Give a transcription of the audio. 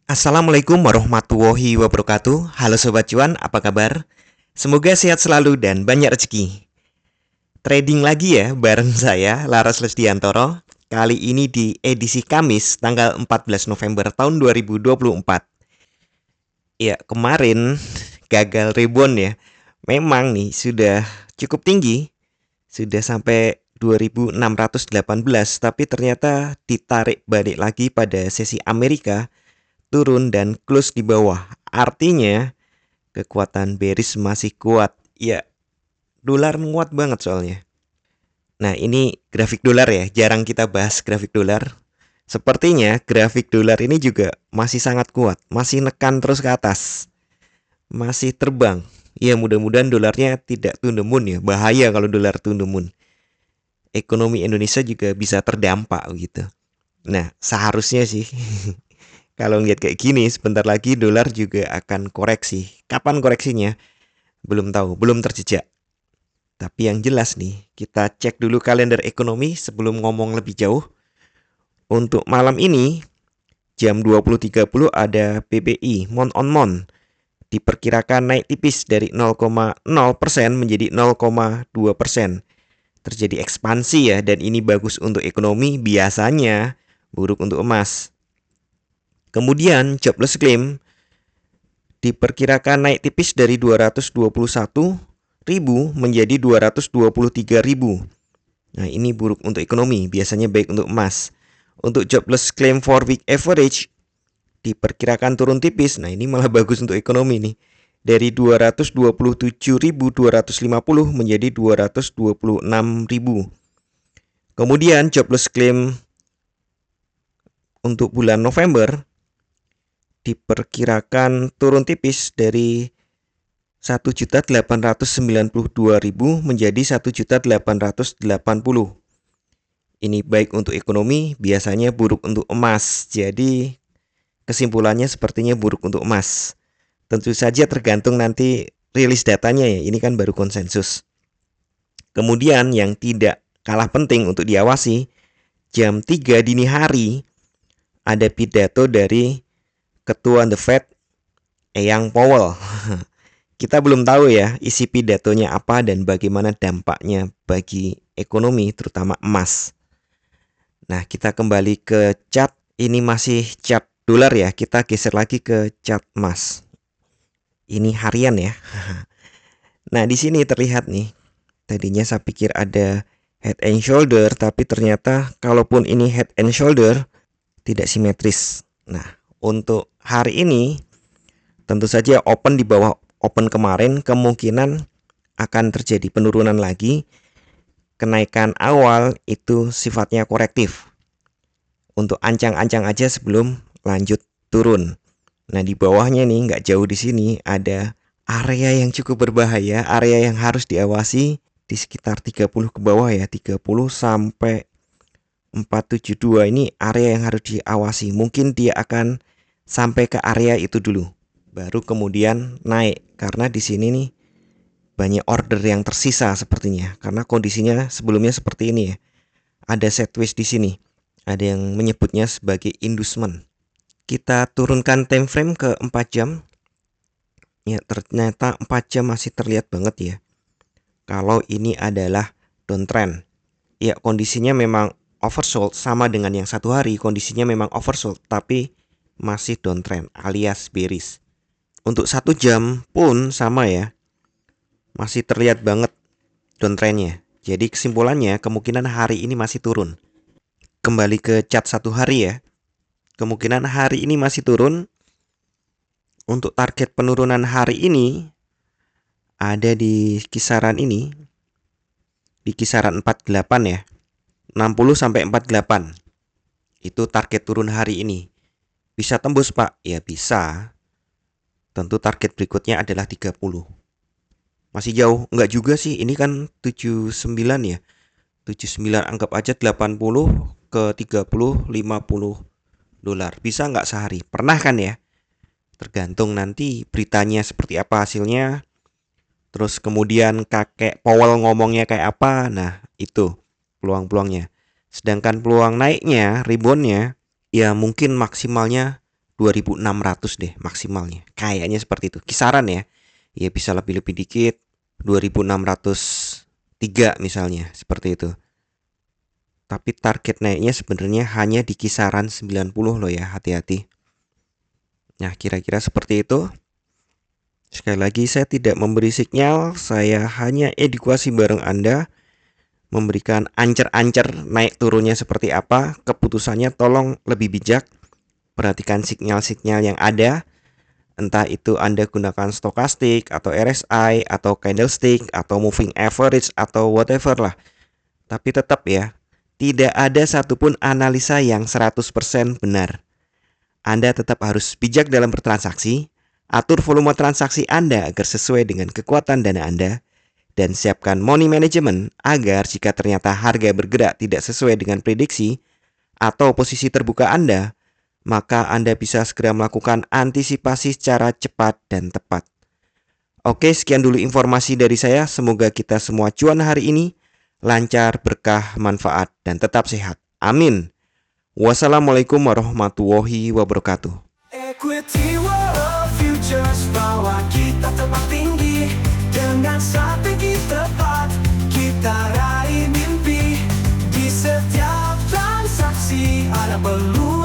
Assalamualaikum warahmatullahi wabarakatuh. Halo Sobat Cuan, apa kabar? Semoga sehat selalu dan banyak rezeki. Trading lagi ya bareng saya, Laras Lesdiantoro. Kali ini di edisi Kamis, tanggal 14 November tahun 2024. Ya, kemarin gagal rebound ya. Memang nih sudah cukup tinggi, sudah sampai 2618, tapi ternyata ditarik balik lagi pada sesi Amerika, turun dan close di bawah. Artinya kekuatan bearish masih kuat. Ya, dolar menguat banget soalnya. Nah, ini grafik dolar ya. Jarang kita bahas grafik dolar. Sepertinya grafik dolar ini juga masih sangat kuat, masih nekan terus ke atas, masih terbang. Ya, mudah-mudahan dolarnya tidak to the moon ya. Bahaya kalau dolar to the moon. Ekonomi Indonesia juga bisa terdampak gitu. Nah, seharusnya sih kalau ngeliat kayak gini, sebentar lagi dolar juga akan koreksi. Kapan koreksinya? Belum tahu, belum terjejak. Tapi yang jelas nih, kita cek dulu kalender ekonomi sebelum ngomong lebih jauh. Untuk malam ini, jam 20.30 ada PPI month on month. Diperkirakan naik tipis dari 0,0% menjadi 0,2%. Terjadi ekspansi ya, dan ini bagus untuk ekonomi, biasanya buruk untuk emas. Kemudian jobless claim diperkirakan naik tipis dari 221.000 menjadi 223.000. Nah, ini buruk untuk ekonomi, biasanya baik untuk emas. Untuk jobless claim for week average diperkirakan turun tipis. Nah, ini malah bagus untuk ekonomi nih. Dari 227.250 menjadi 226.000. Kemudian jobless claim untuk bulan November diperkirakan turun tipis dari 1.892.000 menjadi 1.880. Ini baik untuk ekonomi, biasanya buruk untuk emas. Jadi kesimpulannya sepertinya buruk untuk emas. Tentu saja tergantung nanti rilis datanya ya. Ini kan baru konsensus. Kemudian yang tidak kalah penting untuk diawasi, jam 3 dini hari ada pidato dari Ketua The Fed, Eyang Powell. Kita belum tahu ya isi pidatonya apa dan bagaimana dampaknya bagi ekonomi, terutama emas. Nah, kita kembali ke chart. Ini masih chart dolar ya. Kita geser lagi ke chart emas. Ini harian ya. Nah, di sini terlihat nih. Tadinya saya pikir ada head and shoulder, tapi ternyata kalaupun ini head and shoulder tidak simetris. Nah, untuk hari ini tentu saja open di bawah open kemarin, kemungkinan akan terjadi penurunan lagi. Kenaikan awal itu sifatnya korektif, untuk ancang-ancang aja sebelum lanjut turun. Nah, di bawahnya nih nggak jauh di sini ada area yang cukup berbahaya, area yang harus diawasi di sekitar 30 ke bawah ya, 30 sampai 472 ini area yang harus diawasi. Mungkin dia akan sampai ke area itu dulu, baru kemudian naik, karena di sini nih banyak order yang tersisa sepertinya, karena kondisinya sebelumnya seperti ini ya. Ada sideways di sini. Ada yang menyebutnya sebagai inducement. Kita turunkan time frame ke 4 jam. Ya, ternyata 4 jam masih terlihat banget ya. Kalau ini adalah downtrend. Ya, kondisinya memang oversold, sama dengan yang satu hari, kondisinya memang oversold tapi masih downtrend alias bearish. Untuk 1 jam pun sama ya. Masih terlihat banget downtrendnya. Jadi kesimpulannya kemungkinan hari ini masih turun. Kembali ke chart 1 hari ya. Kemungkinan hari ini masih turun. Untuk target penurunan hari ini ada di kisaran ini. Di kisaran 48 ya. 60 sampai 48. Itu target turun hari ini. Bisa tembus, Pak? Ya bisa. Tentu target berikutnya adalah 30. Masih jauh, enggak juga sih. Ini kan 79 ya. 79 anggap aja 80 ke 30 50 dolar. Bisa nggak sehari? Pernah kan ya? Tergantung nanti beritanya seperti apa hasilnya. Terus kemudian kakek Powell ngomongnya kayak apa. Nah, itu peluang-peluangnya. Sedangkan peluang naiknya, reboundnya, ya mungkin maksimalnya 2.600 deh maksimalnya. Kayaknya seperti itu. Kisaran ya. Ya bisa lebih-lebih dikit. 2.603 misalnya, seperti itu. Tapi target naiknya sebenarnya hanya di kisaran 90 loh ya, hati-hati. Nah, kira-kira seperti itu. Sekali lagi saya tidak memberi sinyal, saya hanya edukasi bareng Anda, memberikan ancer-ancer naik turunnya seperti apa. Keputusannya tolong lebih bijak, perhatikan sinyal-sinyal yang ada. Entah itu Anda gunakan stokastik atau RSI atau candlestick atau moving average atau whatever lah. Tapi tetap ya, tidak ada satupun analisa yang 100% benar. Anda tetap harus bijak dalam bertransaksi, atur volume transaksi Anda agar sesuai dengan kekuatan dana Anda, dan siapkan money management agar jika ternyata harga bergerak tidak sesuai dengan prediksi atau posisi terbuka Anda, maka Anda bisa segera melakukan antisipasi secara cepat dan tepat. Oke, sekian dulu informasi dari saya. Semoga kita semua cuan hari ini lancar, berkah, manfaat, dan tetap sehat. Amin. Wassalamualaikum warahmatullahi wabarakatuh. Equity World Futures, bawa kita terbang tinggi dengan strategi tepat. Kita raih mimpi di setiap transaksi, ada peluang.